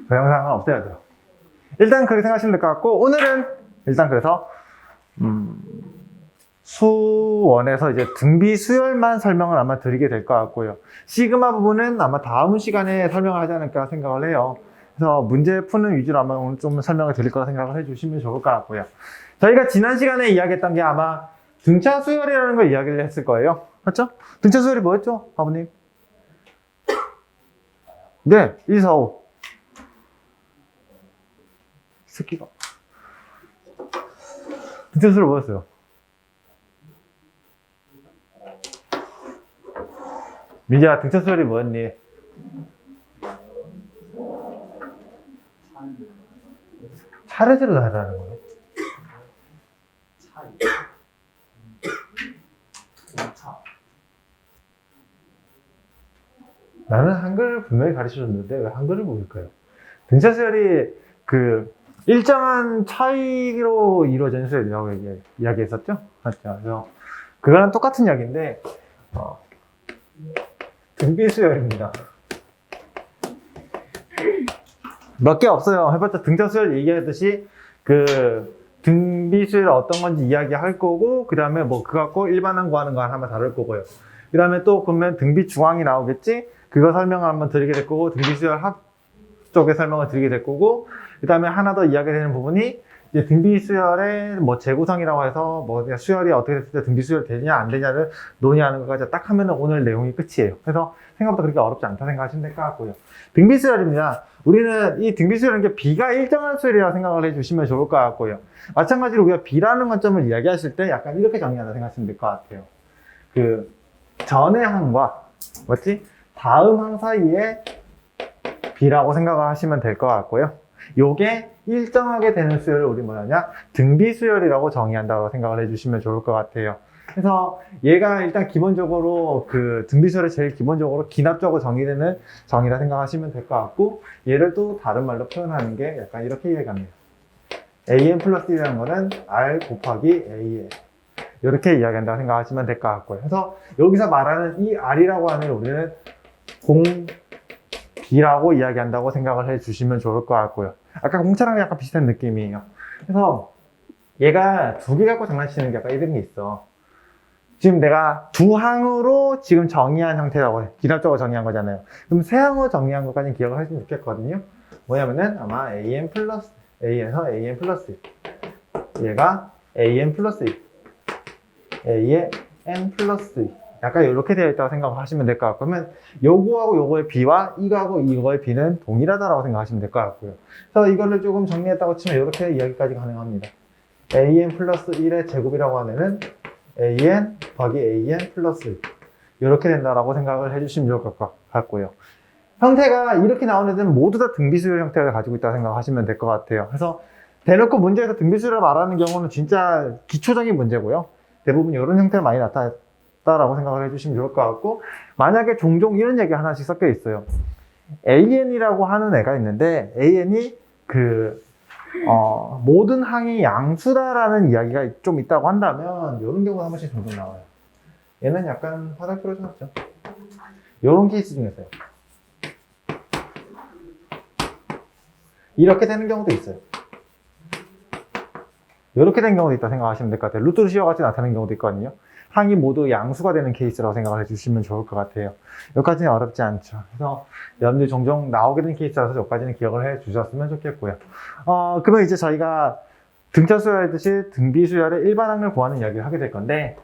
그 영상은 없애야 돼요. 일단 그렇게 생각하시면 될 것 같고, 오늘은 일단 그래서 수원에서 이제 등비 수열만 설명을 아마 드리게 될 것 같고요. 시그마 부분은 아마 다음 시간에 설명을 하지 않을까 생각을 해요. 그래서 문제 푸는 위주로 아마 오늘 좀 설명을 드릴 거라 생각을 해주시면 좋을 것 같고요. 저희가 지난 시간에 이야기했던 게 아마 등차 수열이라는 걸 이야기를 했을 거예요. 맞죠? 등차 수열이 뭐였죠, 아버님? 네, 1, 4, 5. 새끼가. 등차 수열 뭐였어요? 민지야, 등차 수열이 뭐였니? 차례대로 다르다는 거예요? 나는 한글을 분명히 가르쳐줬는데 왜 한글을 모를까요? 등차 수열이 그 일정한 차이로 이루어진 수열이라고 이야기했었죠? 맞죠? 그래서 그거랑 똑같은 이야기인데 등비 수열입니다. 몇 개 없어요. 해봤자 등차 수열 얘기하듯이 그 등비 수열 어떤 건지 이야기할 거고, 그 다음에 뭐 그거 갖고 일반항 구하는 거 하나 다룰 거고요. 그 다음에 또 그러면 등비 중항이 나오겠지? 그거 설명을 한번 드리게 될 거고, 등비 수열 합 쪽에 설명을 드리게 될 거고, 그 다음에 하나 더 이야기 되는 부분이 이제 등비 수열의 뭐 재구성이라고 해서 뭐 수열이 어떻게 됐을 때 등비 수열 되냐 안 되냐를 논의하는 것까지 딱 하면은 오늘 내용이 끝이에요. 그래서 생각보다 그렇게 어렵지 않다 생각하시면 될 것 같고요. 등비 수열입니다. 우리는 이 등비 수열은 게 B가 일정한 수열이라고 생각을 해주시면 좋을 것 같고요. 마찬가지로 우리가 B라는 관점을 이야기하실 때 약간 이렇게 정리한다 생각하시면 될 것 같아요. 그 전의 항과 뭐지? 다음 항 사이에 B라고 생각을 하시면 될 것 같고요. 요게 일정하게 되는 수열을 우리 뭐냐냐? 등비 수열이라고 정의한다고 생각을 해주시면 좋을 것 같아요. 그래서 얘가 일단 기본적으로 그 등비 수열의 제일 기본적으로 기납적으로 정의되는 정의라 생각하시면 될 것 같고, 얘를 또 다른 말로 표현하는 게 약간 이렇게 이해합니다. AN 플러스 1이라는 거는 R 곱하기 AN. 이렇게 이야기한다고 생각하시면 될 것 같고요. 그래서 여기서 말하는 이 R이라고 하는 우리는 공 B라고 이야기한다고 생각을 해주시면 좋을 것 같고요. 아까 공차랑 약간 비슷한 느낌이에요. 그래서 얘가 두 개 갖고 장난치는 게 약간 이런 게 있어. 지금 내가 두 항으로 지금 정의한 형태라고 해. 기납적으로 정의한 거잖아요. 그럼 세 항으로 정의한 것까지는 기억을 하시면 좋겠거든요. 뭐냐면은 아마 AN 플러스 A에서 AN 플러스 1. 얘가 AN 플러스 1. A에 N 플러스 2. 약간 이렇게 되어 있다고 생각하시면 될 것 같고, 그러면 요거하고 요거의 B와 이거하고 이거의 B는 동일하다라고 생각하시면 될 것 같고요. 그래서 이거를 조금 정리했다고 치면 이렇게 이야기까지 가능합니다. AN 플러스 1의 제곱이라고 하면은 AN 곱하기 AN 플러스 1. 이렇게 된다라고 생각을 해주시면 좋을 것 같고요. 형태가 이렇게 나오는 애들은 모두 다 등비수열 형태를 가지고 있다고 생각하시면 될 것 같아요. 그래서 대놓고 문제에서 등비수열을 말하는 경우는 진짜 기초적인 문제고요. 대부분 이런 형태를 많이 나타냈다라고 생각을 해주시면 좋을 것 같고, 만약에 종종 이런 얘기가 하나씩 섞여 있어요. AN이라고 하는 애가 있는데, AN이 모든 항이 양수다라는 이야기가 좀 있다고 한다면, 이런 경우가 한 번씩 종종 나와요. 얘는 약간 화살 풀어주셨죠? 이런 케이스 중에서요. 이렇게 되는 경우도 있어요. 이렇게 된 경우도 있다 생각하시면 될 것 같아요. 루트루시와 같이 나타나는 경우도 있거든요. 항이 모두 양수가 되는 케이스라고 생각을 해주시면 좋을 것 같아요. 여기까지는 어렵지 않죠. 그래서 여러분들이 종종 나오게 된 케이스라서 여기까지는 기억을 해 주셨으면 좋겠고요. 그러면 이제 저희가 등차 수열하듯이 등비 수열의 일반항을 구하는 이야기를 하게 될 건데,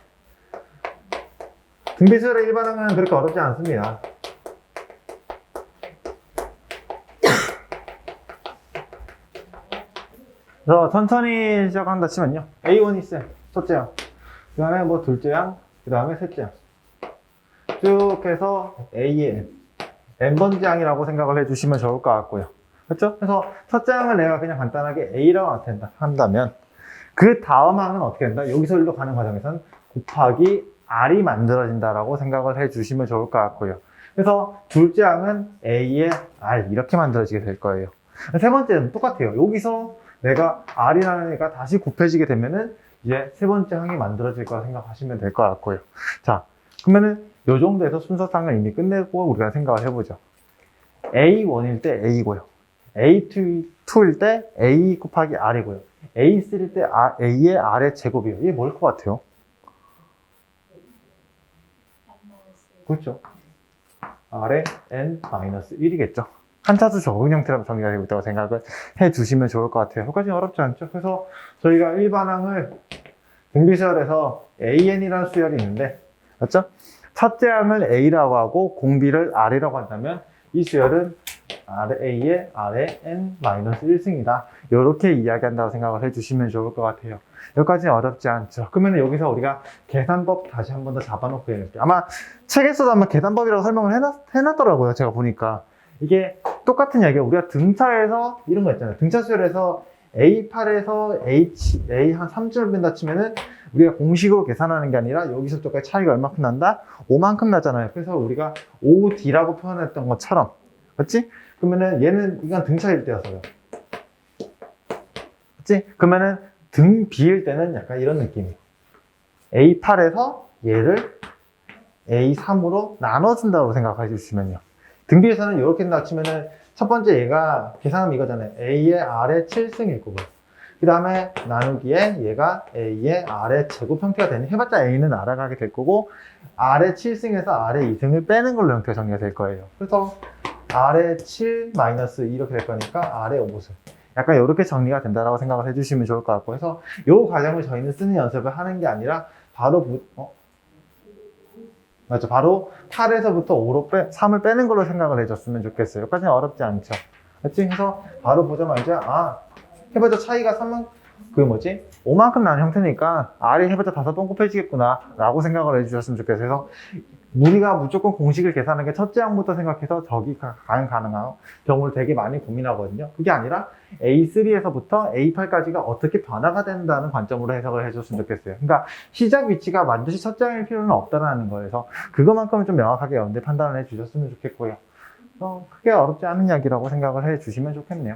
등비 수열의 일반항은 그렇게 어렵지 않습니다. 그래서 천천히 시작한다 치면요. A1이 있어요. 첫째 항. 그 다음에 뭐 둘째 항. 그 다음에 셋째 항. 쭉 해서 AN. N번째 항이라고 생각을 해주시면 좋을 것 같고요. 그렇죠? 그래서 첫째 항을 내가 그냥 간단하게 A라고 나타낸다 한다면, 그 다음 항은 어떻게 된다? 여기서 일로 가는 과정에서는 곱하기 R이 만들어진다라고 생각을 해주시면 좋을 것 같고요. 그래서 둘째 항은 A의 R 이렇게 만들어지게 될 거예요. 세 번째는 똑같아요. 여기서 내가 R이라는 애가 다시 곱해지게 되면은 이제 세 번째 항이 만들어질 거라 생각하시면 될 것 같고요. 자, 그러면은 요 정도에서 순서상을 이미 끝내고 우리가 생각을 해보죠. A1일 때 A고요. A2일 때 A 곱하기 R이고요. A3일 때 A의 R의 제곱이에요. 이게 뭘 것 같아요? 그렇죠. R의 N-1이겠죠. 한차수 적응 형태로 정리가 되고 있다고 생각을 해주시면 좋을 것 같아요. 여기까지 어렵지 않죠? 그래서 저희가 일반항을 등비수열에서 AN이라는 수열이 있는데, 맞죠? 첫째 항을 A라고 하고 공비를 R이라고 한다면 이 수열은 A의 R의 N-1승이다. 이렇게 이야기한다고 생각을 해주시면 좋을 것 같아요. 여기까지 어렵지 않죠. 그러면 여기서 우리가 계산법 다시 한 번 더 잡아놓고 해볼게요. 아마 책에서도 아마 계산법이라고 설명을 해놨더라고요. 제가 보니까. 이게 똑같은 이야기예요. 우리가 등차에서 이런 거 있잖아요. 등차 수열에서 A8에서 A 한 3쯤을 뺀다 치면은 우리가 공식으로 계산하는 게 아니라 여기서부터까지 차이가 얼마큼 난다? 5만큼 나잖아요. 그래서 우리가 OD라고 표현했던 것처럼. 맞지? 그러면은 얘는 이건 등차일 때였어요. 맞지? 그러면은 등 B일 때는 약간 이런 느낌이에요. A8에서 얘를 A3으로 나눠준다고 생각해 주시면요. 등 B에서는 이렇게 낮추면은 첫 번째 얘가 계산하면 이거잖아요. A의 R의 7승일 거고요. 그 다음에 나누기에 얘가 A의 R의 제곱 형태가 되는, 해봤자 A는 알아가게 될 거고, R의 7승에서 R의 2승을 빼는 걸로 형태가 정리가 될 거예요. 그래서 R의 7 마이너스 2 이렇게 될 거니까 R의 5승. 약간 이렇게 정리가 된다라고 생각을 해주시면 좋을 것 같고, 그래서 이 과정을 저희는 쓰는 연습을 하는 게 아니라 바로 맞죠? 바로 8에서부터 5로 3을 빼는 걸로 생각을 해줬으면 좋겠어요. 여기까지는 어렵지 않죠. 맞지? 그래서 바로 보자마자, 해봤자 차이가 5만큼 나는 형태니까, R이 해봤자 5번 곱해지겠구나, 라고 생각을 해주셨으면 좋겠어요. 그래서, 우리가 무조건 공식을 계산하는 게 첫째 항부터 생각해서 저기 가능한 경우를 되게 많이 고민하거든요. 그게 아니라 A3에서부터 A8까지가 어떻게 변화가 된다는 관점으로 해석을 해줬으면 좋겠어요. 그러니까 시작 위치가 반드시 첫째 항일 필요는 없다는 거예요. 그래서 그것만큼은 좀 명확하게 연대 판단을 해주셨으면 좋겠고요. 크게 어렵지 않은 이야기라고 생각을 해주시면 좋겠네요.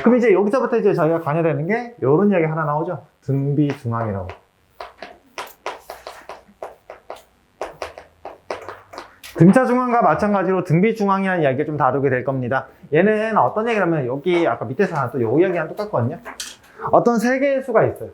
그럼 이제 여기서부터 이제 저희가 관여되는 게 이런 이야기 하나 나오죠. 등비 중앙이라고. 등차 중앙과 마찬가지로 등비 중앙이라는 이야기를 좀 다루게 될 겁니다. 얘는 어떤 얘기냐면 여기 아까 밑에서 하나 또 요 이야기랑 똑같거든요. 어떤 세 개의 수가 있어요.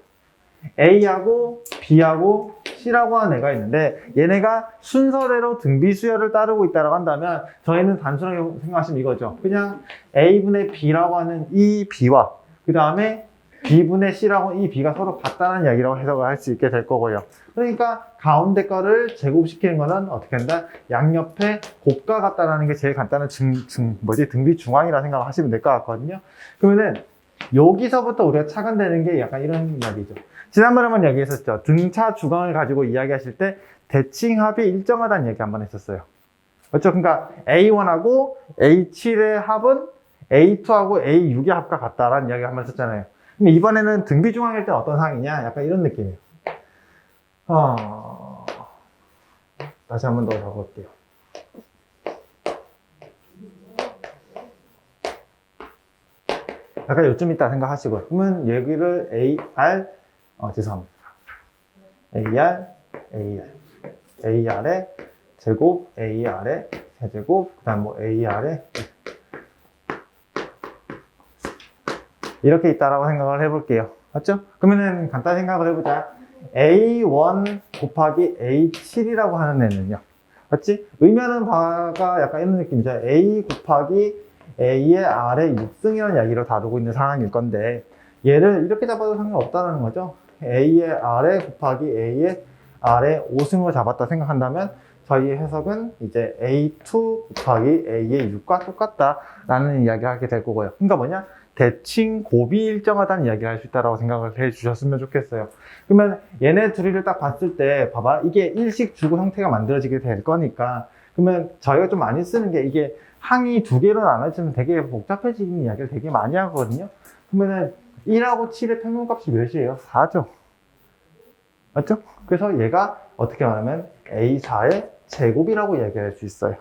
A하고 B하고 C라고 하는 애가 있는데 얘네가 순서대로 등비 수열을 따르고 있다고 한다면 저희는 단순하게 생각하시면 이거죠. 그냥 A분의 B라고 하는 이 B와 그 다음에 B분의 C라고 하는 이 B가 서로 같다는 이야기라고 해석을 할 수 있게 될 거고요. 그러니까 가운데 거를 제곱시키는 거는 어떻게 한다? 양옆에 곱과 같다라는 게 제일 간단한 등비 중앙이라 생각을 하시면 될 것 같거든요. 그러면은 여기서부터 우리가 착안되는 게 약간 이런 이야기죠. 지난번에 한번 이야기했었죠. 등차 주광을 가지고 이야기하실 때 대칭합이 일정하다는 얘기 한번 했었어요. 그렇죠? 그러니까 A1하고 A7의 합은 A2하고 A6의 합과 같다라는 이야기 한번 했었잖아요. 근데 이번에는 등비 중앙일 때 어떤 상황이냐? 약간 이런 느낌이에요. 다시 한 번 더 적어볼게요. 약간 요쯤 있다 생각하시고, 그러면 여기를 AR, 죄송합니다. AR의 제곱, AR의 세제곱, 그 다음 AR의 이렇게 있다라고 생각을 해볼게요. 맞죠? 그러면은 간단히 생각을 해보자. A1 곱하기 A7이라고 하는 애는요. 맞지? 의미하는 바가 약간 이런 느낌이죠. A 곱하기 A의 R의 6승이라는 이야기로 다루고 있는 상황일 건데 얘를 이렇게 잡아도 상관없다는 거죠. A의 R의 곱하기 A의 R의 5승으로 잡았다 생각한다면 저희의 해석은 이제 A2 곱하기 A의 6과 똑같다라는 이야기를 하게 될 거고요. 그러니까 뭐냐? 대칭 곱이 일정하다는 이야기를 할 수 있다고 생각을 해 주셨으면 좋겠어요. 그러면 얘네 둘이를 딱 봤을 때 봐봐, 이게 일식 주고 형태가 만들어지게 될 거니까, 그러면 저희가 좀 많이 쓰는 게 이게 항이 두 개로 나눠지면 되게 복잡해지는 이야기를 되게 많이 하거든요. 그러면은 1하고 7의 평균값이 몇이에요? 4죠. 맞죠? 그래서 얘가 어떻게 말하면 A4의 제곱이라고 이야기할 수 있어요.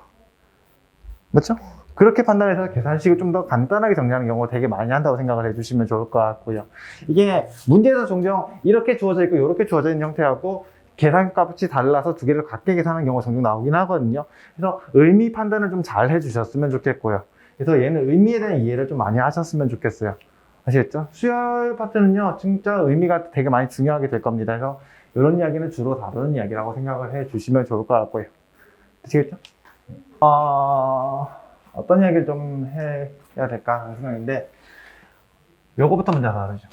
맞죠? 그렇게 판단해서 계산식을 좀 더 간단하게 정리하는 경우가 되게 많이 한다고 생각을 해주시면 좋을 것 같고요. 이게 문제에서 종종 이렇게 주어져 있고 이렇게 주어져 있는 형태하고 계산값이 달라서 두 개를 같게 계산하는 경우가 종종 나오긴 하거든요. 그래서 의미 판단을 좀 잘 해주셨으면 좋겠고요. 그래서 얘는 의미에 대한 이해를 좀 많이 하셨으면 좋겠어요. 아시겠죠? 수열 파트는요, 진짜 의미가 되게 많이 중요하게 될 겁니다. 그래서 이런 이야기는 주로 다루는 이야기라고 생각을 해 주시면 좋을 것 같고요. 아시겠죠? 어떤 이야기를 좀 해야 될까 하는 생각인데, 요거부터 먼저 다루죠.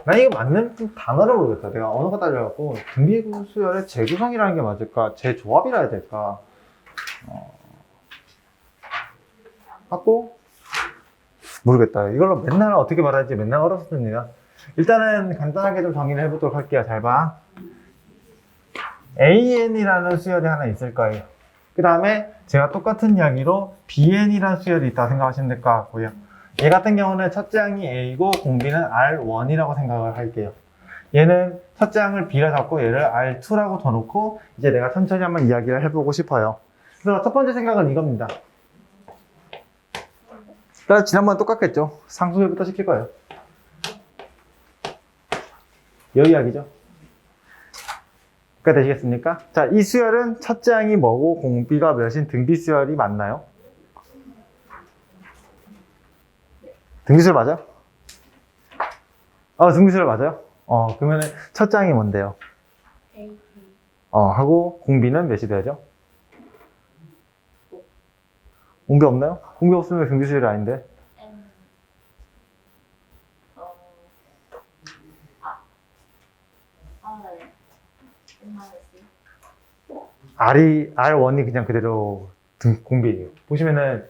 나 이거 맞는 단어를 모르겠다. 내가 언어가 딸려갖고 등비수열의 재구성이라는 게 맞을까? 재조합이라 해야 될까? 하고 모르겠다. 이걸로 맨날 어떻게 말할지 맨날 어렵습니다. 일단은 간단하게 좀 정의를 해보도록 할게요. 잘 봐. AN이라는 수열이 하나 있을 거예요. 그 다음에 제가 똑같은 이야기로 BN이라는 수열이 있다고 생각하시면 될 것 같고요. 얘 같은 경우는 첫째 항이 A고 공비는 R1이라고 생각을 할게요. 얘는 첫째 항을 B라 잡고 얘를 R2라고 둬놓고 이제 내가 천천히 한번 이야기를 해보고 싶어요. 그래서 첫 번째 생각은 이겁니다. 일단 지난번 똑같겠죠. 상수열부터 시킬 거예요. 이 이야기죠. 가 되시겠습니까? 자, 이 수열은 첫째 항이 뭐고 공비가 몇인 등비수열이 맞나요? 등비수열 맞아요? 등비수열 맞아요? 그러면은 첫째 항이 뭔데요? A. 하고 공비는 몇이 돼야죠? 공비 없나요? 공비 없으면 등비수열이 아닌데. N. 네. R1이 그냥 그대로 공비예요. 보시면은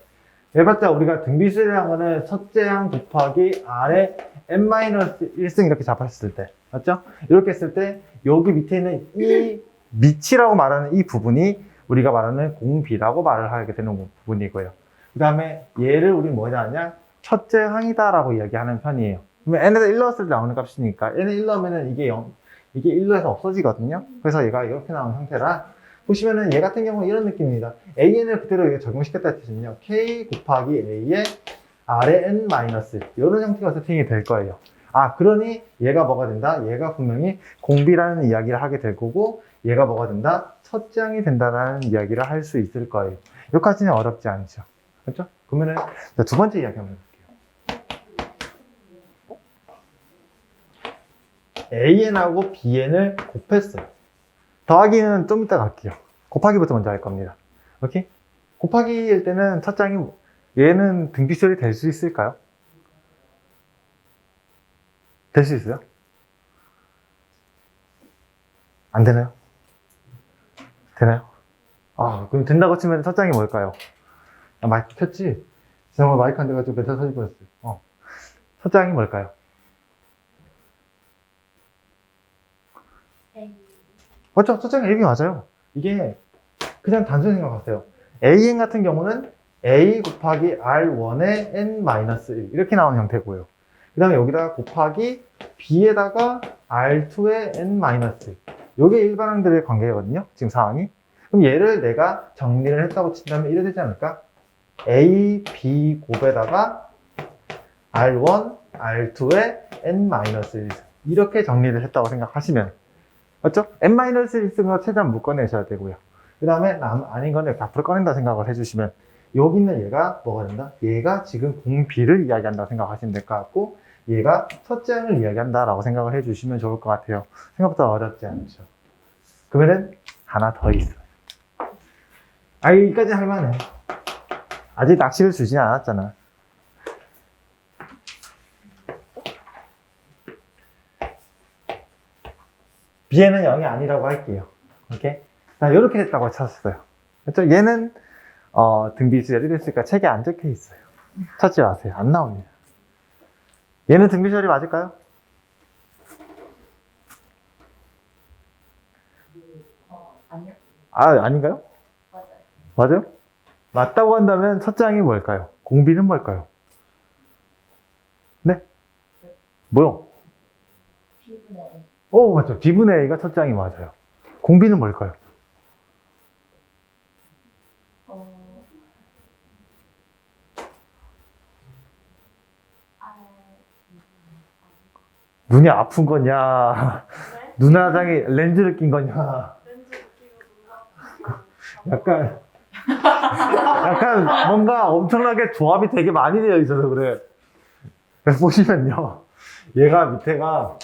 해봤자 우리가 등비수열이라는 거는 첫째 항 곱하기 R의 n-1승 이렇게 잡았을 때 맞죠? 이렇게 했을 때 여기 밑에 있는 이 밑이라고 말하는 이 부분이 우리가 말하는 공비라고 말을 하게 되는 부분이고요. 그 다음에 얘를 우리 뭐냐 하냐 첫째 항이다 라고 이야기하는 편이에요. 그러면 n에서 1 넣었을 때 나오는 값이니까 n에 1 넣으면 이게 1로 해서 없어지거든요. 그래서 얘가 이렇게 나온 형태라 보시면은 얘 같은 경우는 이런 느낌입니다. AN을 그대로 적용시켰다 뜻은요. K 곱하기 A의 R의 N 마이너스 이런 형태가 세팅이 될 거예요. 그러니 얘가 뭐가 된다? 얘가 분명히 공비라는 이야기를 하게 될 거고 얘가 뭐가 된다? 첫째 항이 된다라는 이야기를 할 수 있을 거예요. 여기까지는 어렵지 않죠. 그렇죠? 그러면은 두 번째 이야기 한번 해볼게요. AN하고 BN을 곱했어요. 더하기는 좀 이따 갈게요. 곱하기부터 먼저 할 겁니다. 오케이? 곱하기일 때는 첫 장이 얘는 등비수열이 될 수 있을까요? 될 수 있어요? 안 되나요? 되나요? 그럼 된다고 치면 첫 장이 뭘까요? 마이크 켰지? 지난번 마이크 안 돼가지고 멘탈 터질 뻔했어요. 첫 장이 뭘까요? A. 맞죠? 첫 장이 A이 맞아요. 이게 그냥 단순히 생각하세요. AN 같은 경우는 A 곱하기 R1의 N-1 이렇게 나오는 형태고요. 그 다음에 여기다가 곱하기 B에다가 R2의 N-1 이게 일반항들의 관계거든요. 지금 상황이. 그럼 얘를 내가 정리를 했다고 친다면 이래 되지 않을까? A, B 곱에다가 R1, R2의 N-1 이렇게 정리를 했다고 생각하시면 맞죠? N-1승을 최대한 묶어내셔야 되고요. 그 다음에 아닌 거는 앞으로 꺼낸다 생각을 해주시면 여기 있는 얘가 뭐가 된다? 얘가 지금 공비를 이야기한다 생각하시면 될 것 같고 얘가 첫째 항을 이야기한다 라고 생각을 해주시면 좋을 것 같아요. 생각보다 어렵지 않죠. 그러면은 하나 더 있어요. 여기까지 할만해. 아직 낚시를 주진 않았잖아. B에는 0이 아니라고 할게요. 오케이? 자, 이렇게 됐다고 찾았어요. 그렇죠? 얘는 등비수열이 됐으니까 책에 안 적혀 있어요. 찾지 마세요. 안 나옵니다. 얘는 등비수열이 맞을까요? 아니요. 아닌가요? 맞아요. 맞아요? 맞다고 한다면 첫째 항이 뭘까요? 공비는 뭘까요? 네? 뭐요? B분의 A. 맞죠. B분의 A가 첫째 항이 맞아요. 공비는 뭘까요? 눈이 아픈 거냐? 네? 눈화장에 렌즈를 낀 거냐. 약간 뭔가 엄청나게 조합이 되게 많이 되어 있어서 그래. 그래서 보시면요. 얘가 밑에가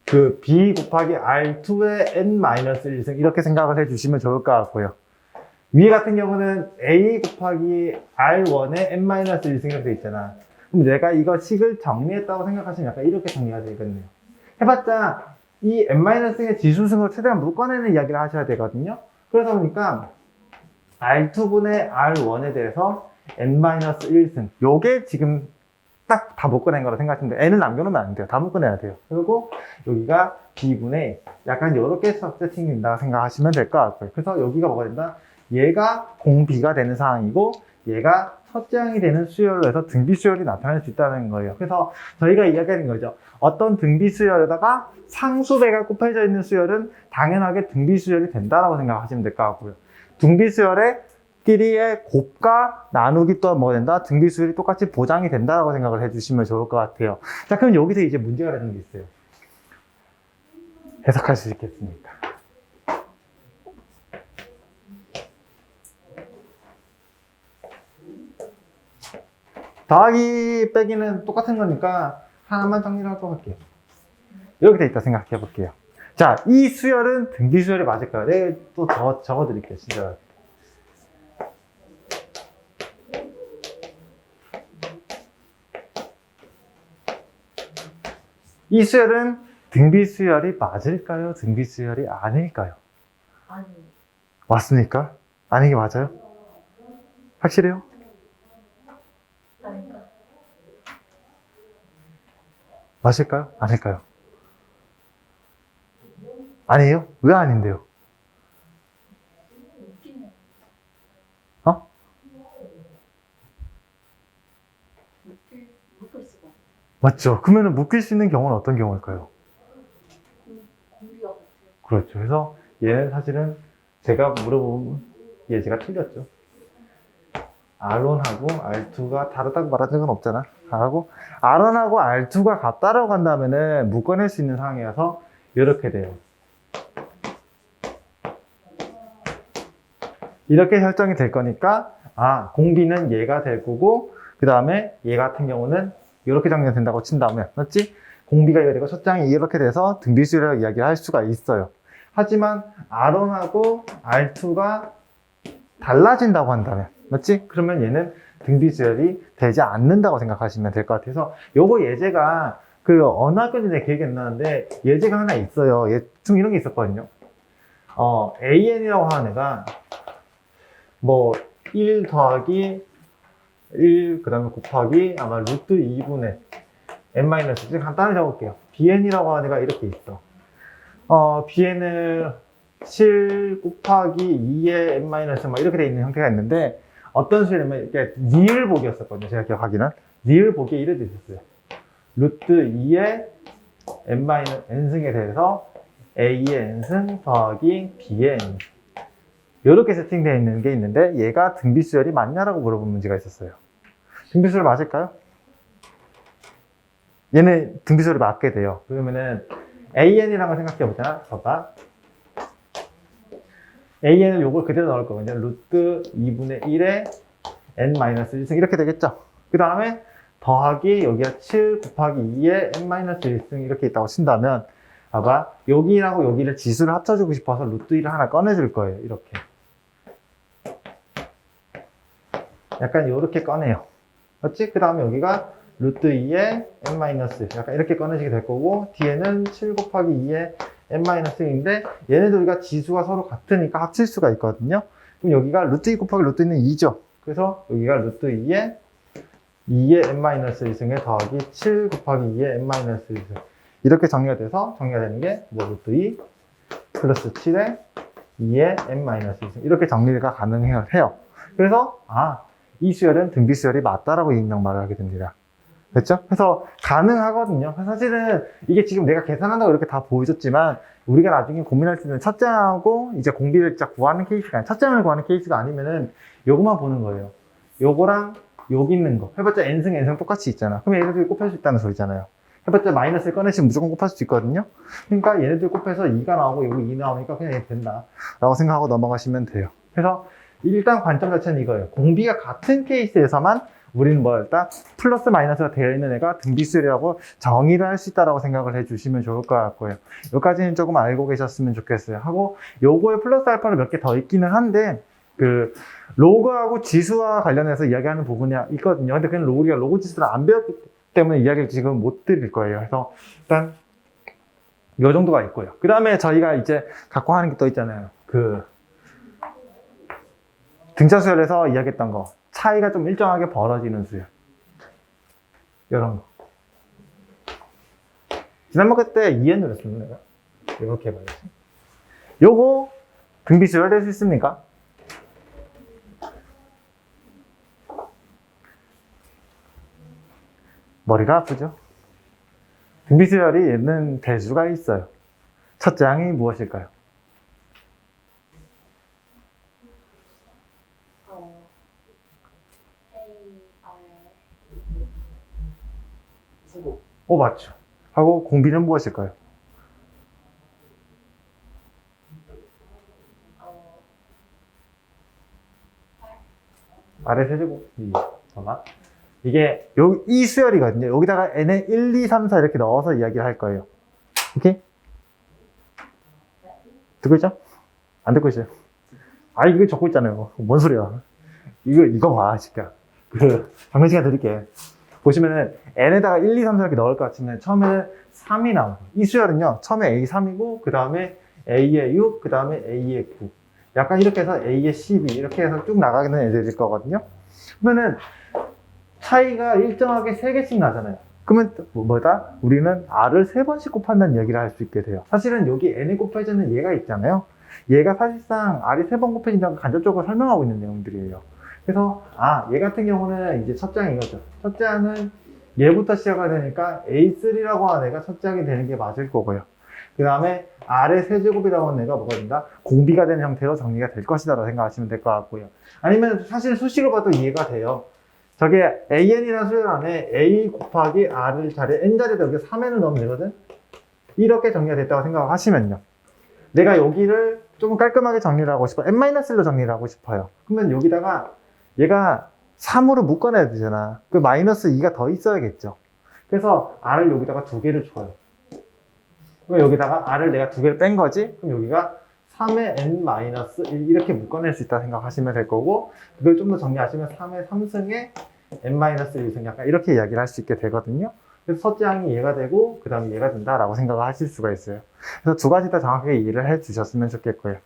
그 b 곱하기 r2의 n-1승 이렇게 생각을 해주시면 좋을 것 같고요. 위에 같은 경우는 a 곱하기 r1의 n-1승 이렇게 돼 있잖아. 그럼 내가 이거 식을 정리했다고 생각하시면 약간 이렇게 정리가 되겠네요. 해봤자 이 n-승의 지수승을 최대한 묶어내는 이야기를 하셔야 되거든요. 그러다 보니까 R2분의 R1에 대해서 n-1승 요게 지금 딱 다 묶어낸 거라 생각하시면 돼요. n을 남겨놓으면 안 돼요. 다 묶어내야 돼요. 그리고 여기가 b분의 약간 이렇게 세팅이 된다고 생각하시면 될 것 같고요. 그래서 여기가 뭐가 된다? 얘가 공비가 되는 상황이고 얘가 첫째 항이 되는 수열로 해서 등비 수열이 나타날 수 있다는 거예요. 그래서 저희가 이야기하는 거죠. 어떤 등비 수열에다가 상수배가 곱해져 있는 수열은 당연하게 등비 수열이 된다라고 생각하시면 될 것 같고요. 등비 수열의 끼리의 곱과 나누기 또한 뭐가 된다? 등비 수열이 똑같이 보장이 된다라고 생각을 해주시면 좋을 것 같아요. 자, 그럼 여기서 이제 문제가 되는 게 있어요. 해석할 수 있겠습니까? 더하기 빼기는 똑같은 거니까 하나만 정리를 하도록 할게요. 이렇게 돼 있다 생각해 볼게요. 자, 이 수열은 등비 수열이 맞을까요? 네, 또 적어 드릴게요. 진짜. 이 수열은 등비 수열이 맞을까요? 등비 수열이 아닐까요? 아니. 맞습니까? 아니게 맞아요? 확실해요? 아닌가? 맞을까요? 아닐까요? 아니에요? 왜 아닌데요? 웃기네. 어? 묶을 수가. 맞죠? 그러면 묶일 수 있는 경우는 어떤 경우일까요? 공비가 같아요. 그렇죠. 그래서 얘는 사실은 제가 물어본 예제가 틀렸죠. R1하고 R2가 다르다고 말한 적은 없잖아. 하고 R1하고 R2가 같다라고 한다면은 묶어낼 수 있는 상황이어서 이렇게 돼요. 이렇게 설정이 될 거니까 공비는 얘가 될 거고 그 다음에 얘 같은 경우는 이렇게 정리가 된다고 친다면 맞지? 공비가 얘가 되고 첫 장이 이렇게 돼서 등비수열이라고 이야기할 수가 있어요. 하지만 R1하고 R2가 달라진다고 한다면 맞지? 그러면 얘는 등비수열이 되지 않는다고 생각하시면 될 것 같아서 요거 예제가 그 어느 학교인지 내 기억이 안 나는데 예제가 하나 있어요. 좀 이런 게 있었거든요. AN이라고 하는 애가 뭐 1 더하기 1 그 다음에 곱하기 아마 루트 2분의 n-1 간단히 적을게요. BN이라고 하는 애가 이렇게 있어. BN을 7 곱하기 2의 n-1 막 이렇게 돼 있는 형태가 있는데 어떤 수열이냐면 이렇게 니을복이었었거든요. 제가 기억하기는 니을복이 이래 돼 있었어요. 루트 2의 n-n승에 대해서 a의 n승 더하기 b의 n 이렇게 세팅되어 있는 게 있는데 얘가 등비수열이 맞냐라고 물어본 문제가 있었어요. 등비수열 맞을까요? 얘는 등비수열이 맞게 돼요. 그러면은 AN이라는 걸 생각해 보자. 봐봐. AN을 요걸 그대로 넣을 거거든요. 루트 2분의 1에 n-1승 이렇게 되겠죠. 그 다음에 더하기 여기가 7 곱하기 2에 n-1승 이렇게 있다고 친다면 봐봐. 여기랑 여기를 지수를 합쳐주고 싶어서 루트 1을 하나 꺼내줄 거예요. 이렇게. 약간 이렇게 꺼내요. 맞지? 그 다음에 여기가 루트 2에 n-1 약간 이렇게 꺼내지게 될 거고 뒤에는 7 곱하기 2에 n-1인데 얘네들 우리가 지수가 서로 같으니까 합칠 수가 있거든요. 그럼 여기가 루트 2 곱하기 루트 2는 2죠. 그래서 여기가 루트 2에 n-1승에 더하기 7 곱하기 2에 n-1승 이렇게 정리가 돼서 정리가 되는 게 뭐 루트 2 플러스 7에 2에 n-1승 이렇게 정리가 가능해요. 그래서 이 수열은 등비수열이 맞다라고 임명 말을 하게 됩니다. 그렇죠? 그래서 가능하거든요. 사실은 이게 지금 내가 계산한다고 이렇게 다 보여줬지만 우리가 나중에 고민할 때는 첫 장하고 이제 공비를 진짜 구하는 케이스가 아니라 첫 장을 구하는 케이스가 아니면은 요거만 보는 거예요. 요거랑 여기 있는 거 해봤자 n승, n승 똑같이 있잖아. 그럼 얘네들이 곱할 수 있다는 소리잖아요. 해봤자 마이너스를 꺼내시면 무조건 곱할 수 있거든요. 그러니까 얘네들 곱해서 2가 나오고 여기 2 나오니까 그냥 얘 된다 라고 생각하고 넘어가시면 돼요. 그래서 일단 관점 자체는 이거예요. 공비가 같은 케이스에서만 우리는 뭐 일단 플러스 마이너스가 되어 있는 애가 등비수열이라고 정의를 할 수 있다라고 생각을 해주시면 좋을 것 같고요. 여기까지는 조금 알고 계셨으면 좋겠어요. 하고 요거에 플러스 알파를 몇 개 더 있기는 한데 그 로그하고 지수와 관련해서 이야기하는 부분이 있거든요. 근데 그냥 우리가 로그 지수를 안 배웠기 때문에 이야기를 지금 못 드릴 거예요. 그래서 일단 요 정도가 있고요. 그 다음에 저희가 이제 갖고 하는 게 또 있잖아요. 그 등차 수열에서 이야기했던 거. 차이가 좀 일정하게 벌어지는 수열. 이런 거. 지난번 때 EN으로 했었는데 내가. 이렇게 해봐야지. 요거 등비 수열 될 수 있습니까? 머리가 아프죠? 등비 수열이 있는 대수가 있어요. 첫째 항이 무엇일까요? 제곱. 맞죠. 하고 공비는 무엇일까요? 아래 세제곱. 잠깐만. 이게 이 수열이거든요. 여기다가 n에 1, 2, 3, 4 이렇게 넣어서 이야기를 할 거예요. 오케이? 듣고 있죠? 안 듣고 있어요? 이거 적고 있잖아요. 뭔 소리야. 이거 봐, 진짜. 방금 시간 드릴게. 보시면은 n에다가 1, 2, 3, 4 이렇게 넣을 것 같으면 처음에는 3이 나와요. 이 수열은요, 처음에 A3이고, 그 다음에 A에 6, 그 다음에 A에 9. 약간 이렇게 해서 A에 12, 이렇게 해서 쭉 나가는 애들일 거거든요. 그러면은 차이가 일정하게 3개씩 나잖아요. 그러면 뭐다? 우리는 R을 3번씩 곱한다는 얘기를 할 수 있게 돼요. 사실은 여기 N이 곱해지는 얘가 있잖아요. 얘가 사실상 R이 3번 곱해진다고 간접적으로 설명하고 있는 내용들이에요. 그래서 얘 같은 경우는 이제 첫 장이 이거죠. 첫 장은 얘부터 시작을 되니까 A3라고 하는 애가 첫 장이 되는 게 맞을 거고요. 그 다음에 R의 세제곱이라고 하는 애가 뭐가 된다? 공비가 되는 형태로 정리가 될 것이다 라고 생각하시면 될 것 같고요. 아니면 사실 수식으로 봐도 이해가 돼요. 저게 AN이라는 수열 안에 A 곱하기 R을 자리에 N자리에다 여기 3N을 넣으면 되거든? 이렇게 정리가 됐다고 생각하시면요. 내가 여기를 조금 깔끔하게 정리를 하고 싶어. N-1로 정리를 하고 싶어요. 그러면 여기다가 얘가 3으로 묶어내야 되잖아. 그 마이너스 2가 더 있어야겠죠. 그래서 R을 여기다가 2개를 줘요. 그럼 여기다가 R을 내가 2개를 뺀 거지? 그럼 여기가 3의 N-1 이렇게 묶어낼 수 있다 생각하시면 될 거고, 그걸 좀 더 정리하시면 3의 3승에 N-1승 약간 이렇게 이야기를 할 수 있게 되거든요. 그래서 첫째 항이 얘가 되고, 그 다음에 얘가 된다라고 생각을 하실 수가 있어요. 그래서 두 가지 다 정확하게 이해를 해 주셨으면 좋겠고요.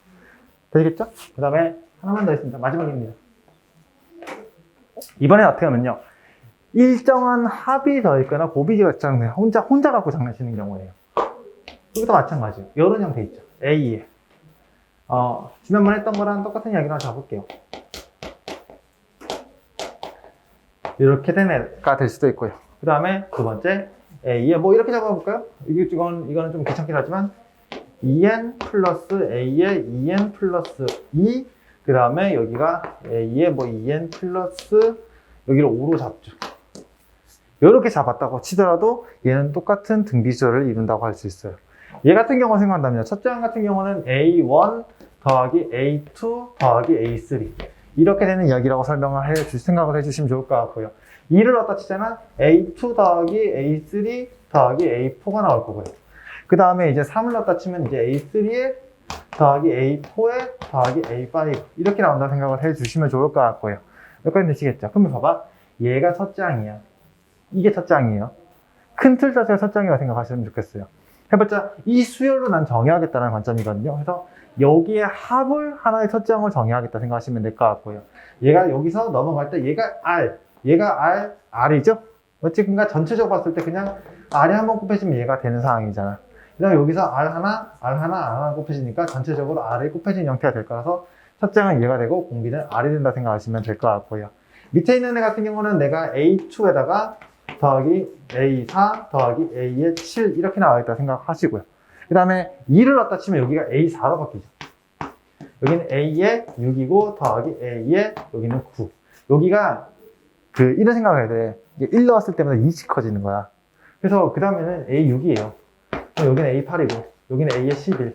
되겠죠? 그 다음에 하나만 더 있습니다. 마지막입니다. 이번엔 어떻게 하면요. 일정한 합이 더 있거나 곱이가 장난, 혼자 갖고 장난치는 경우에요. 여기도 마찬가지예요. 이런 형태 있죠. A에. 지난번 했던 거랑 똑같은 이야기를 하나 잡을게요. 이렇게 된 애가 될 수도 있고요. 그 다음에 두 번째, A에 뭐 이렇게 잡아볼까요? 이거는 좀 귀찮긴 하지만, 2n 플러스 A에 2n 플러스 2, 그 다음에 여기가 A에 뭐 2n 플러스, 여기를 5로 잡죠. 이렇게 잡았다고 치더라도 얘는 똑같은 등비수열을 이룬다고 할 수 있어요. 얘 같은 경우 생각한다면, 첫째 항 같은 경우는 A1 더하기 A2 더하기 A3. 이렇게 되는 이야기라고 생각을 해주시면 좋을 것 같고요. 2를 갖다 치잖아? A2 더하기 A3 더하기 A4가 나올 거고요. 그 다음에 이제 3을 갖다 치면 이제 A3에 더하기 A4에 더하기 A5. 이렇게 나온다고 생각을 해주시면 좋을 것 같고요. 여기까지 되시겠죠? 그러면 봐봐. 얘가 첫째 항이야. 이게 첫째 항이에요. 큰 틀 자체가 첫째 항이라고 생각하시면 좋겠어요. 해봤자 이 수열로 난 정의하겠다는 관점이거든요. 그래서 여기에 합을 하나의 첫째 항을 정의하겠다 생각하시면 될 것 같고요. 얘가 여기서 넘어갈 때 얘가 R이죠? 맞지? 그러니까 전체적으로 봤을 때 그냥 R에 한번 곱해지면 얘가 되는 상황이잖아. 그다음에 여기서 R 하나 곱해지니까 전체적으로 R이 곱해진 형태가 될 거라서 첫째 항은 얘가 되고 공비는 R이 된다 생각하시면 될 것 같고요. 밑에 있는 애 같은 경우는 내가 A2에다가 더하기 A4 더하기 A의 7 이렇게 나와있다 생각하시고요. 그 다음에 2를 넣다 치면 여기가 A4로 바뀌죠. 여기는 A의 6이고 더하기 A의 여기는 9. 여기가 이런 생각을 해야 돼. 이게 1 넣었을 때마다 2씩 커지는 거야. 그래서 그 다음에는 A6이에요. 여기는 A8이고, 여기는 A의 11.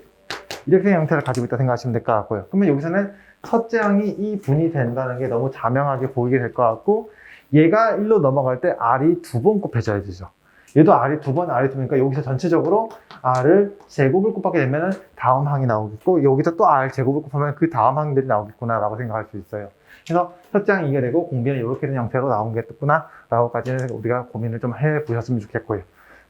이렇게 형태를 가지고 있다 생각하시면 될 것 같고요. 그러면 여기서는 첫째 항이 2분이 된다는 게 너무 자명하게 보이게 될 것 같고, 얘가 1로 넘어갈 때 R이 2번 곱해져야 되죠. 얘도 R이 2번, R이 2번이니까 여기서 전체적으로 R을 제곱을 곱하게 되면 다음 항이 나오겠고, 여기서 또 R 제곱을 곱하면 그 다음 항들이 나오겠구나 라고 생각할 수 있어요. 그래서 첫째 항이 이게 되고 공비는 이렇게 된 형태로 나오겠구나 라고까지는 우리가 고민을 좀 해보셨으면 좋겠고요.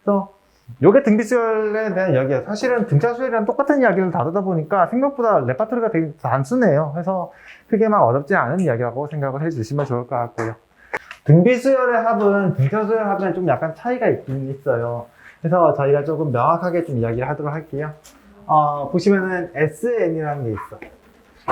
그래서 요게 등비수열에 대한 이야기예요. 사실은 등차수열이랑 똑같은 이야기를 다루다 보니까 생각보다 레파토리가 되게 단순해요. 그래서 크게 막 어렵지 않은 이야기라고 생각을 해주시면 좋을 것 같고요. 등비수열의 합은 등차수열 합은 좀 약간 차이가 있긴 있어요. 그래서 저희가 조금 명확하게 좀 이야기를 하도록 할게요. 보시면은 SN이라는 게 있어.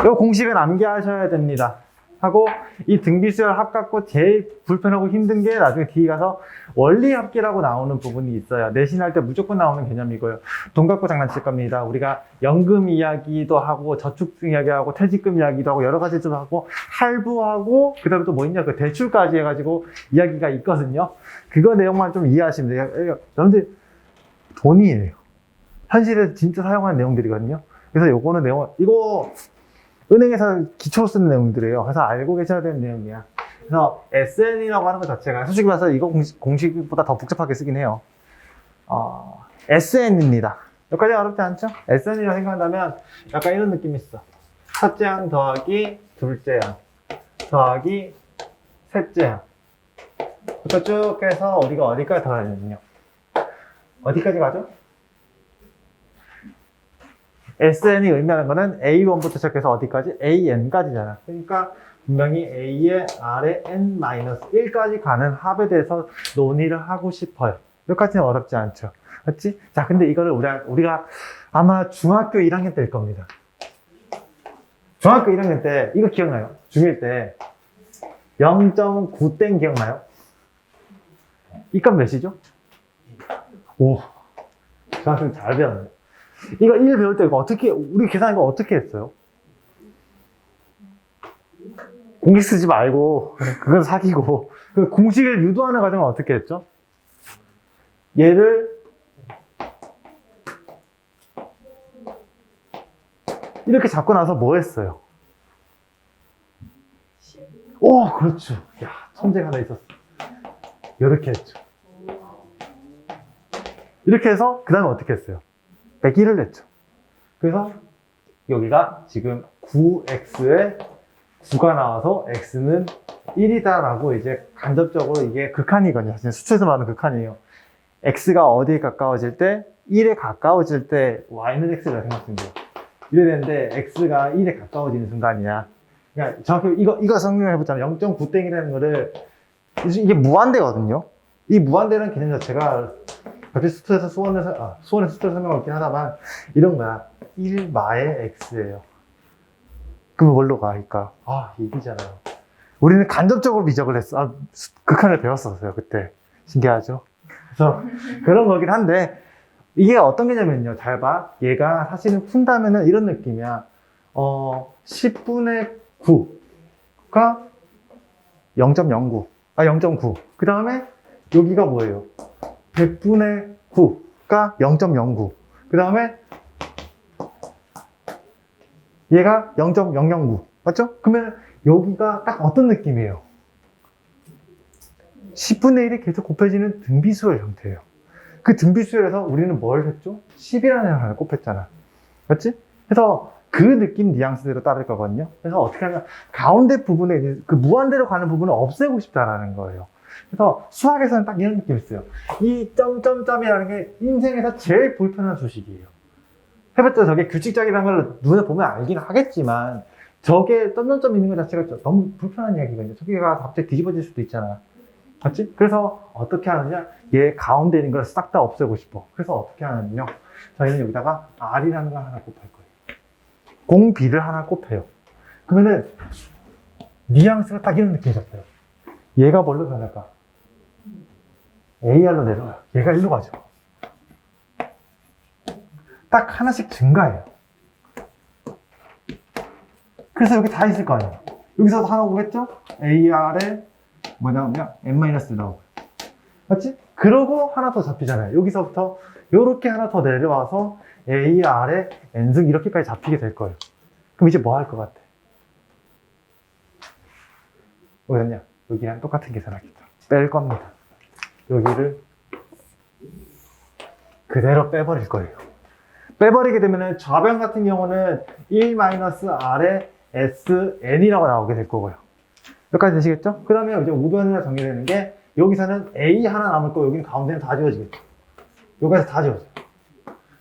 이 공식은 암기하셔야 됩니다. 하고 이 등비수열 합 갖고 제일 불편하고 힘든 게 나중에 뒤에 가서 원리합계라고 나오는 부분이 있어요. 내신할 때 무조건 나오는 개념이고요. 돈 갖고 장난칠 겁니다. 우리가 연금 이야기도 하고 저축 이야기하고 퇴직금 이야기도 하고 여러 가지 좀 하고 할부하고 그 다음에 또 뭐 있냐 그 대출까지 해가지고 이야기가 있거든요. 그거 내용만 좀 이해하시면 돼요. 여러분들 돈이에요. 현실에서 진짜 사용하는 내용들이거든요. 그래서 요거는 이거 은행에서 기초로 쓰는 내용들이에요. 그래서 알고 계셔야 되는 내용이야. 그래서 SN이라고 하는 것 자체가 솔직히 말해서 이거 공식보다 더 복잡하게 쓰긴 해요. SN입니다. 여기까지 어렵지 않죠? SN이라고 생각한다면 약간 이런 느낌이 있어. 첫째 항 더하기 둘째 항 더하기 셋째 항 부터 쭉 해서 우리가 어디까지 더 가냐면요. 어디까지 가죠? SN이 의미하는 거는 A1부터 시작해서 어디까지? AN까지잖아. 그러니까 분명히 A의 R의 N-1까지 가는 합에 대해서 논의를 하고 싶어요. 여기까지는 어렵지 않죠. 맞지? 자, 근데 이거를 우리가 아마 중학교 1학년 때일 겁니다. 중학교 1학년 때, 이거 기억나요? 중1 때 0.9땡 기억나요? 이 값 몇이죠? 오, 중학생 잘 배웠네. 이거 1 배울 때 우리 계산 이거 어떻게 했어요? 공식 쓰지 말고, 그건 사기고. 그 공식을 유도하는 과정은 어떻게 했죠? 얘를 이렇게 잡고 나서 뭐 했어요? 오, 그렇죠. 야, 천재가 하나 있었어. 이렇게 했죠. 이렇게 해서, 그 다음에 어떻게 했어요? 101을 냈죠. 그래서 여기가 지금 9x에 9가 나와서 x는 1이다라고 이제 간접적으로 이게 극한이거든요. 사실 수치에서 말하는 극한이에요. x가 어디에 가까워질 때 1에 가까워질 때 y는 x라 생각하면 돼요. 이래 되는데 x가 1에 가까워지는 순간이야. 그러니까 정확히 이거 설명해보자면 0.9땡이라는 거를 이게 무한대거든요. 이 무한대라는 개념 자체가 갑자기 수트에서 수원의 수트를 설명을 있긴 하다만 이런 거야. 1마의 x예요. 그럼 뭘로 가니까? 이기잖아요. 우리는 간접적으로 미적을 했어. 극한을 배웠었어요, 그때. 신기하죠? 그래서 그런 거긴 한데 이게 어떤 개념이냐면요. 잘 봐. 얘가 사실은 푼다면은 이런 느낌이야. 10분의 9가 0.09. 0.9. 그 다음에 여기가 뭐예요? 100분의 9가 0.09. 그 다음에 얘가 0.009. 맞죠? 그러면 여기가 딱 어떤 느낌이에요? 10분의 1이 계속 곱해지는 등비수열 형태예요. 그 등비수열에서 우리는 뭘 했죠? 10이라는 하나를 곱했잖아. 맞지? 그래서 그 느낌 뉘앙스대로 따를 거거든요. 그래서 어떻게 하면 가운데 부분에 이제 그 무한대로 가는 부분을 없애고 싶다라는 거예요. 그래서 수학에서는 딱 이런 느낌이 있어요. 이 점점점이라는 게 인생에서 제일 불편한 수식이에요. 해봤자 저게 규칙적이라는 걸 눈에 보면 알긴 하겠지만 저게 점점점 있는 것 자체가 너무 불편한 이야기거든요. 저게가 갑자기 뒤집어질 수도 있잖아. 맞지? 그래서 어떻게 하느냐? 얘 가운데 있는 걸 싹 다 없애고 싶어. 그래서 어떻게 하냐면요. 저희는 여기다가 R이라는 걸 하나 곱할 거예요. 공비를 하나 곱해요. 그러면은 뉘앙스가 딱 이런 느낌이 잡혀요. 얘가 뭘로 변할까? AR로 내려가요. 얘가 1로 가죠. 딱 하나씩 증가해요. 그래서 여기 다 있을 거 아니에요. 여기서도 하나 오겠죠? AR에 뭐냐면 N-1 나오고 맞지? 그러고 하나 더 잡히잖아요. 여기서부터 요렇게 하나 더 내려와서 A, R에 N승 이렇게까지 잡히게 될 거예요. 그럼 이제 뭐 할 것 같아? 뭐였냐? 여기랑 똑같은 계산하겠죠. 뺄 겁니다. 여기를 그대로 빼버릴 거예요. 빼버리게 되면은 좌변 같은 경우는 1-R에 SN이라고 나오게 될 거고요. 여기까지 되시겠죠? 그 다음에 이제 우변으로 정리되는 게 여기서는 A 하나 남을 거고 여기는 가운데는 다 지워지겠죠. 여기까지 다 지워져요.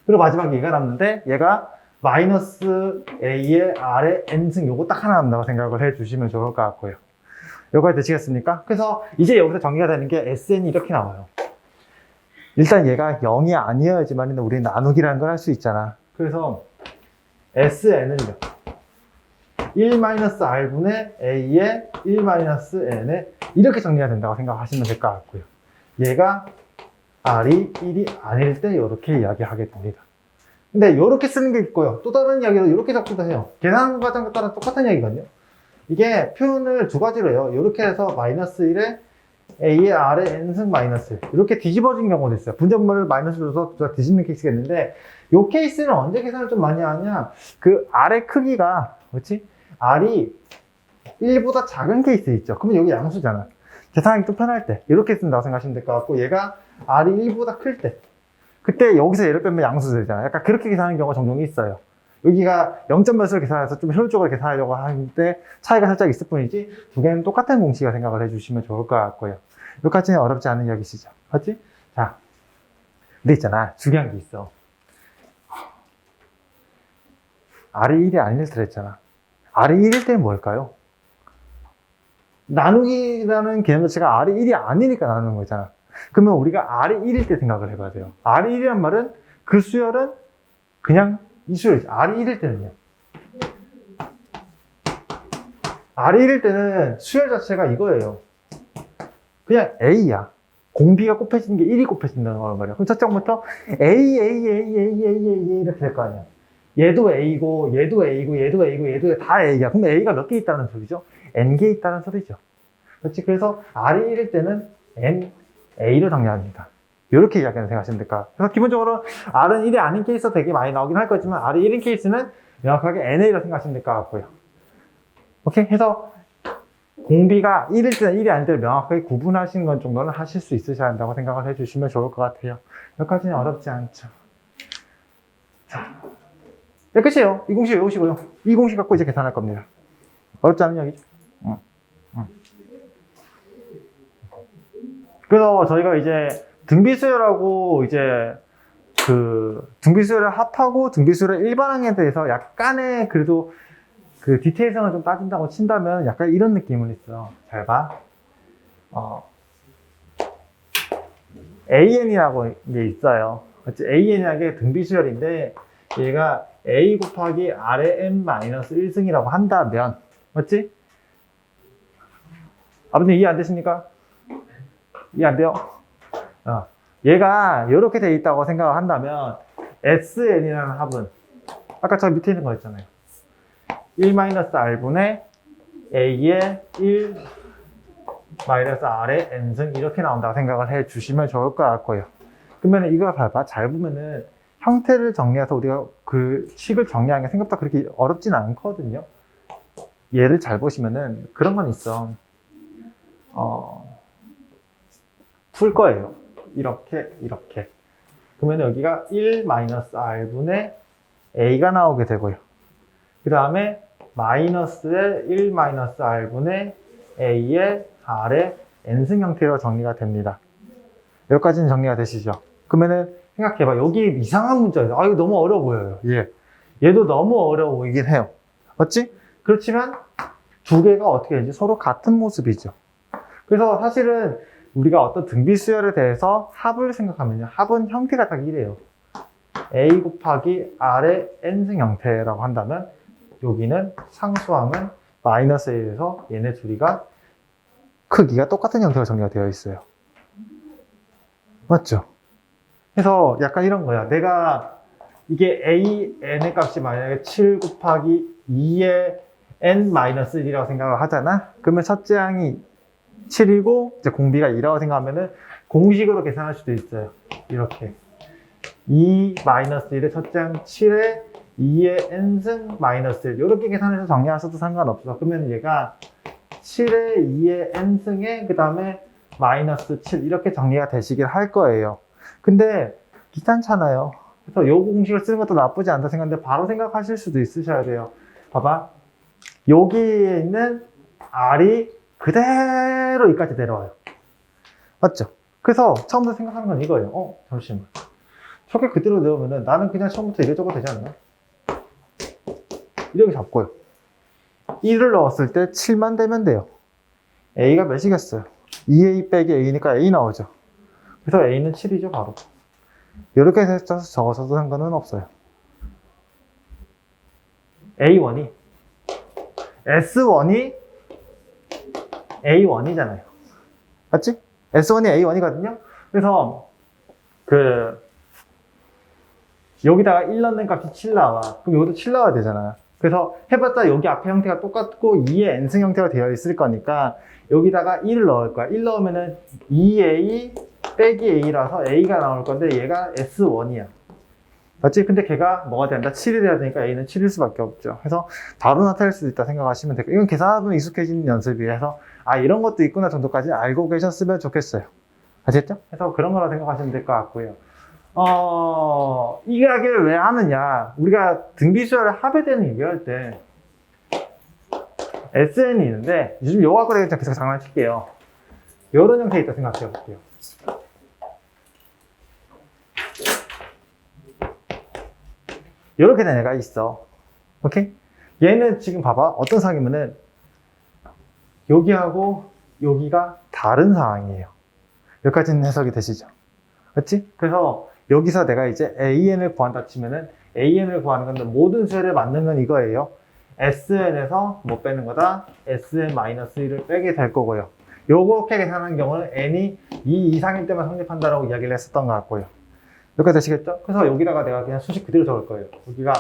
그리고 마지막에 얘가 남는데 얘가 마이너스 A에 R에 N승 요거 딱 하나 남는다고 생각을 해주시면 좋을 것 같고요. 여기까지 되시겠습니까? 그래서 이제 여기서 정리가 되는 게 SN이 이렇게 나와요. 일단 얘가 0이 아니어야지만 우리는 나누기라는 걸 할 수 있잖아. 그래서 SN을요. 1-R분의 A에 1-N에 이렇게 정리가 된다고 생각하시면 될 것 같고요. 얘가 R이 1이 아닐 때 이렇게 이야기하게 됩니다. 근데 이렇게 쓰는 게 있고요. 또 다른 이야기로 이렇게 적기도 해요. 계산 과정에 따라 똑같은 이야기거든요. 이게 표현을 두 가지로 해요. 이렇게 해서 마이너스 1에 A에 R에 N승 마이너스 1 이렇게 뒤집어진 경우도 있어요. 분점물을 마이너스 줘서 뒤집는 케이스가 있는데 이 케이스는 언제 계산을 좀 많이 하냐, 그 R의 크기가 그렇지? R이 1보다 작은 케이스 있죠. 그러면 여기 양수잖아. 계산하기 좀 편할 때 이렇게 쓴다고 생각하시면 될 것 같고, 얘가 R이 1보다 클 때 그때 여기서 얘를 빼면 양수 되잖아. 약간 그렇게 계산하는 경우가 종종 있어요. 여기가 0점 몇을 계산해서 좀 효율적으로 계산하려고 하는데 차이가 살짝 있을 뿐이지 두 개는 똑같은 공식이라 생각을 해주시면 좋을 것 같고요. 여기까지는 어렵지 않은 이야기시죠. 맞지? 자, 근데 있잖아. 중요한 게 있어. R이 1이 아닐 때 했잖아. R이 1일 때는 뭘까요? 나누기라는 개념 자체가 R이 1이 아니니까 나누는 거잖아. 그러면 우리가 R이 1일 때 생각을 해봐야 돼요. R이 1이란 말은 그 수열은 그냥 이 수열이죠. R이 1일 때는요. R이 1일 때는 수열 자체가 이거예요. 그냥 A야. 공비가 곱해지는 게 1이 곱해진다는 거란 말이야. 그럼 첫째부터 A 이렇게 될 거 아니야. 얘도 A고, 얘도 A고, 얘도 A고, 얘도 다 A야. 그럼 A가 몇 개 있다는 소리죠? N개 있다는 소리죠. 그렇지? 그래서 R이 1일 때는 N, A로 정리합니다. 이렇게 이야기하는 생각하시면 될까. 그래서 기본적으로 R은 1이 아닌 케이스가 되게 많이 나오긴 할 거지만 R이 1인 케이스는 명확하게 NA로 생각하시면 될 것 같고요. 오케이? 해서 공비가 1일 때는 1이 아닐 때를 명확하게 구분하시는 건 정도는 하실 수 있으셔야 한다고 생각을 해주시면 좋을 것 같아요. 여기까지는 어렵지 않죠. 자, 네, 끝이에요. 이 공식 외우시고요. 이 공식 갖고 이제 계산할 겁니다. 어렵지 않은 이야기죠. 그래서 저희가 이제 등비수열하고 이제 그 등비수열을 합하고 등비수열의 일반항에 대해서 약간의 그래도 그 디테일성을 좀 따진다고 친다면 약간 이런 느낌은 있어요. 잘 봐. AN이라고 게 있어요. AN이라는 게 등비수열인데 얘가 A 곱하기 R의 N-1승이라고 한다면, 맞지? 아버님 이해 안 되십니까? 이해 안 돼요? 얘가 이렇게 돼 있다고 생각을 한다면 SN이라는 합은 아까 저 밑에 있는 거 있잖아요. 1-R분의 A의 1-R의 N승 이렇게 나온다고 생각을 해 주시면 좋을 것 같고요. 그러면 이거 봐봐. 잘 보면은 형태를 정리해서 우리가 그 식을 정리하는 게 생각보다 그렇게 어렵진 않거든요. 얘를 잘 보시면은 그런 건 있어. 풀 거예요. 이렇게. 그러면 여기가 1-R분의 A가 나오게 되고요. 그 다음에 마이너스의 1-R분의 A의 R의 N승 형태로 정리가 됩니다. 여기까지는 정리가 되시죠? 그러면은 생각해봐. 여기 이상한 문자예요. 이거 너무 어려워 보여요. 얘도 너무 어려워 보이긴 해요. 맞지? 그렇지만 두 개가 어떻게 되지? 서로 같은 모습이죠. 그래서 사실은 우리가 어떤 등비수열에 대해서 합을 생각하면요. 합은 형태가 딱 이래요. A 곱하기 R의 N승 형태라고 한다면 여기는 상수항은 마이너스 1에서 얘네 둘이가 크기가 똑같은 형태로 정리가 되어 있어요. 맞죠? 그래서 약간 이런 거야. 내가 이게 A, N의 값이 만약에 7 곱하기 2의 N-1이라고 생각을 하잖아? 그러면 첫째 항이 7이고 이제 공비가 2라고 생각하면은 공식으로 계산할 수도 있어요. 이렇게 2-1의 첫째 항 7에 2의 n승 마이너스 1 이렇게 계산해서 정리하셔도 상관없어. 그러면 얘가 7에 2의 n승에 그 다음에 마이너스 7 이렇게 정리가 되시길 할 거예요. 근데 귀찮잖아요. 그래서 요 공식을 쓰는 것도 나쁘지 않다 생각하는데 바로 생각하실 수도 있으셔야 돼요. 봐봐. 여기에 있는 R이 그대로 여기까지 내려와요. 맞죠? 그래서 처음부터 생각하는 건 이거예요. 잠시만. 저게 그대로 내려오면은 나는 그냥 처음부터 이래저래 되지 않나? 이렇게 잡고요. 1을 넣었을 때 7만 되면 돼요. A가 몇이겠어요? 2A 빼기 A니까 A 나오죠. 그래서 A는 7이죠, 바로. 이렇게 해서 적어서도 상관은 없어요. A1이 S1이 A1이잖아요. 맞지? S1이 A1이거든요. 그래서 여기다가 1 넣는 값이 7 나와. 그럼 여기도 7 나와야 되잖아요. 그래서 해봤자 여기 앞에 형태가 똑같고 2의 n승 형태가 되어 있을 거니까 여기다가 1을 넣을 거야. 1 넣으면은 2a 빼기 a라서 a가 나올 건데 얘가 S1이야. 맞지? 근데 걔가 뭐가 된다? 7이 돼야 되니까 a는 7일 수밖에 없죠. 그래서 바로 나타낼 수도 있다 생각하시면 되고, 이건 계산하면 익숙해지는 연습이라서 이런 것도 있구나 정도까지 알고 계셨으면 좋겠어요. 아셨죠? 그래서 그런 거라 생각하시면 될 것 같고요. 이 이야기를 왜 하느냐? 우리가 등비수열의 합의되는 얘기할 때 SN이 있는데 요즘 요거 갖고 내가 계속 장난칠게요. 이런 형태에 있다 생각해 볼게요. 이렇게 된 애가 있어. 오케이? 얘는 지금 봐봐. 어떤 상황이면은 여기하고 여기가 다른 상황이에요. 여기까지는 해석이 되시죠? 그렇지? 그래서 여기서 내가 이제 AN을 구한다 치면은 AN을 구하는 건데 모든 수열에 맞는 건 이거예요. SN에서 뭐 빼는 거다? SN-1을 빼게 될 거고요. 요렇게 계산하는 경우는 N이 2 이상일 때만 성립한다라고 이야기를 했었던 것 같고요. 여기까지 되시겠죠? 그래서 여기다가 내가 그냥 수식 그대로 적을 거예요. 여기가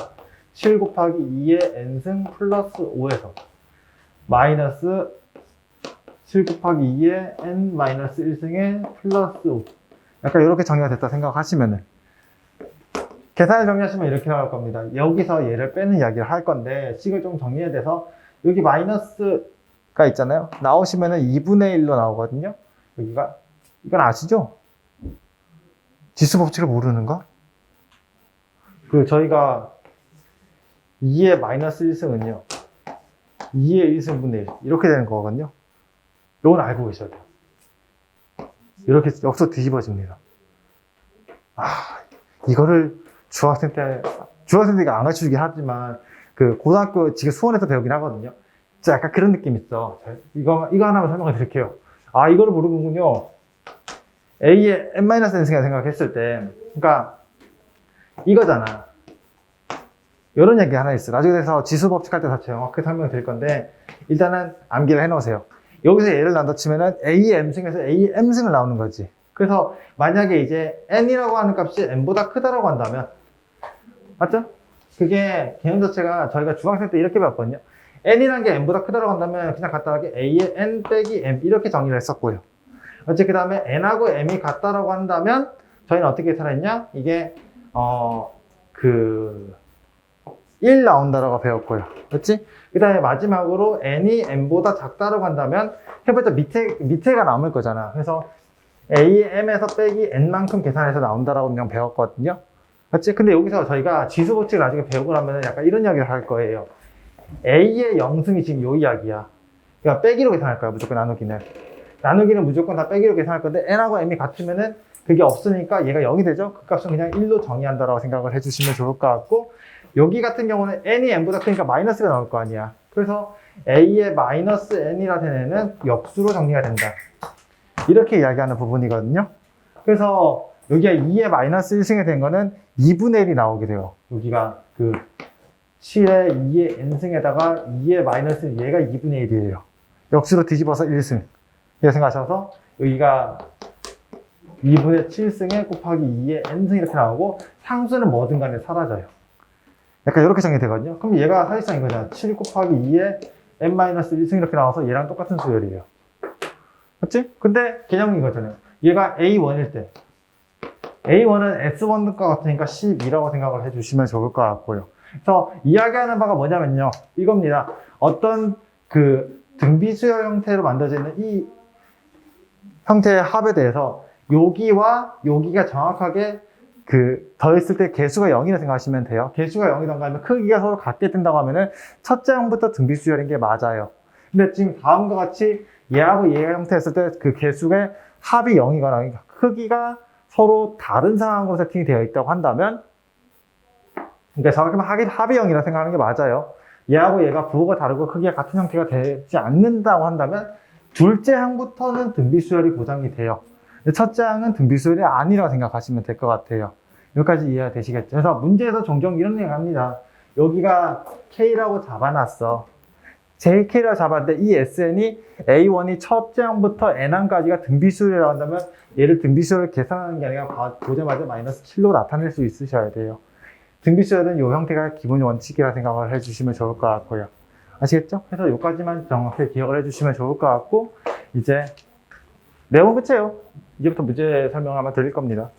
7 곱하기 2의 n승 플러스 5에서 마이너스 7 곱하기 2의 n 마이너스 1승의 플러스 5. 약간 이렇게 정리가 됐다 생각하시면은 계산을 정리하시면 이렇게 나올 겁니다. 여기서 얘를 빼는 이야기를 할 건데 식을 좀 정리해야 돼서 여기 마이너스가 있잖아요. 나오시면은 2분의 1로 나오거든요. 여기가 이건 아시죠? 지수 법칙을 모르는가? 저희가 2의 마이너스 1승은요 2의 1승분의 1 이렇게 되는 거거든요. 이건 알고 계셔야 돼요. 이렇게 역서 뒤집어집니다. 이거를 중학생들이 안 가르쳐주긴 하지만 고등학교 지금 수원에서 배우긴 하거든요. 진짜 약간 그런 느낌 있어. 이거 하나만 설명을 드릴게요. 이거를 모르는군요. A의 n-n승이라 생각했을 때, 그러니까 이거잖아. 이런 얘기 하나 있어. 나중에 돼서 지수 법칙 할 때 다 정확하게 설명을 드릴 건데 일단은 암기를 해놓으세요. 여기서 얘를 나눈다 치면은 A의 m승에서 A의 m승을 나오는 거지. 그래서 만약에 이제 n이라고 하는 값이 n보다 크다라고 한다면, 맞죠? 그게 개념 자체가 저희가 중학생 때 이렇게 배웠거든요. n이라는 게 n보다 크다라고 한다면 그냥 간단하게 A의 n 빼기 m 이렇게 정리를 했었고요. 그 다음에 n하고 m이 같다라고 한다면 저희는 어떻게 계산했냐? 이게 1 나온다라고 배웠고요. 그렇지? 그 다음에 마지막으로 n이 m보다 작다라고 한다면 해봤자 밑에가 남을 거잖아. 그래서 am에서 빼기 n만큼 계산해서 나온다라고 그냥 배웠거든요. 그렇지? 근데 여기서 저희가 지수 법칙을 나중에 배우고 나면 약간 이런 이야기를 할 거예요. a의 영승이 지금 요 이야기야. 그러니까 빼기로 계산할 거야, 무조건 나누기는. 나누기는 무조건 다 빼기로 계산할 건데 n하고 m이 같으면은 그게 없으니까 얘가 0이 되죠? 그 값은 그냥 1로 정의한다라고 생각을 해주시면 좋을 것 같고, 여기 같은 경우는 n이 n보다 크니까 마이너스가 나올 거 아니야. 그래서 a의 마이너스 n이라 된 애는 역수로 정리가 된다. 이렇게 이야기하는 부분이거든요. 그래서 여기가 2의 마이너스 1승에 된 거는 2분의 1이 나오게 돼요. 여기가 7의 2의 n승에다가 2의 마이너스 1, 얘가 2분의 1이에요. 역수로 뒤집어서 1승. 이렇게 생각하셔서 여기가 2분의 7승에 곱하기 2의 n승 이렇게 나오고 상수는 뭐든 간에 사라져요. 약간 이렇게 정리되거든요. 그럼 얘가 사실상 이거잖아. 7 곱하기 2의 n-1승 이렇게 나와서 얘랑 똑같은 수열이에요. 맞지? 근데 개념이 이거잖아요. 얘가 A1일 때 A1은 S1과 같으니까 12라고 생각을 해주시면 좋을 것 같고요. 그래서 이야기하는 바가 뭐냐면요. 이겁니다. 어떤 그 등비수열 형태로 만들어져 있는 이 형태의 합에 대해서 여기와 여기가 정확하게 더했을 때 개수가 0이라고 생각하시면 돼요. 개수가 0이던가 하면 크기가 서로 같게 된다고 하면은 첫째 항부터 등비수열인 게 맞아요. 근데 지금 다음과 같이 얘하고 얘 형태였을 때 그 개수의 합이 0이거나 크기가 서로 다른 상황으로 세팅이 되어 있다고 한다면, 그러니까 정확히 말하면 합이 0이라고 생각하는 게 맞아요. 얘하고 얘가 부호가 다르고 크기가 같은 형태가 되지 않는다고 한다면 둘째 항부터는 등비수열이 보장이 돼요. 첫째 항은 등비수열이 아니라고 생각하시면 될 것 같아요. 여기까지 이해가 되시겠죠? 그래서 문제에서 종종 이런 얘기 합니다. 여기가 K라고 잡아놨어. JK라고 잡았는데 이 SN이 A1이 첫째 항부터 N항까지가 등비수열이라고 한다면 얘를 등비수열을 계산하는 게 아니라 보자마자 마이너스 7로 나타낼 수 있으셔야 돼요. 등비수열은 이 형태가 기본 원칙이라 생각을 해주시면 좋을 것 같고요. 아시겠죠? 그래서 여기까지만 정확히 기억을 해주시면 좋을 것 같고, 이제 내용은 끝이에요. 이제부터 문제 설명을 한번 드릴 겁니다.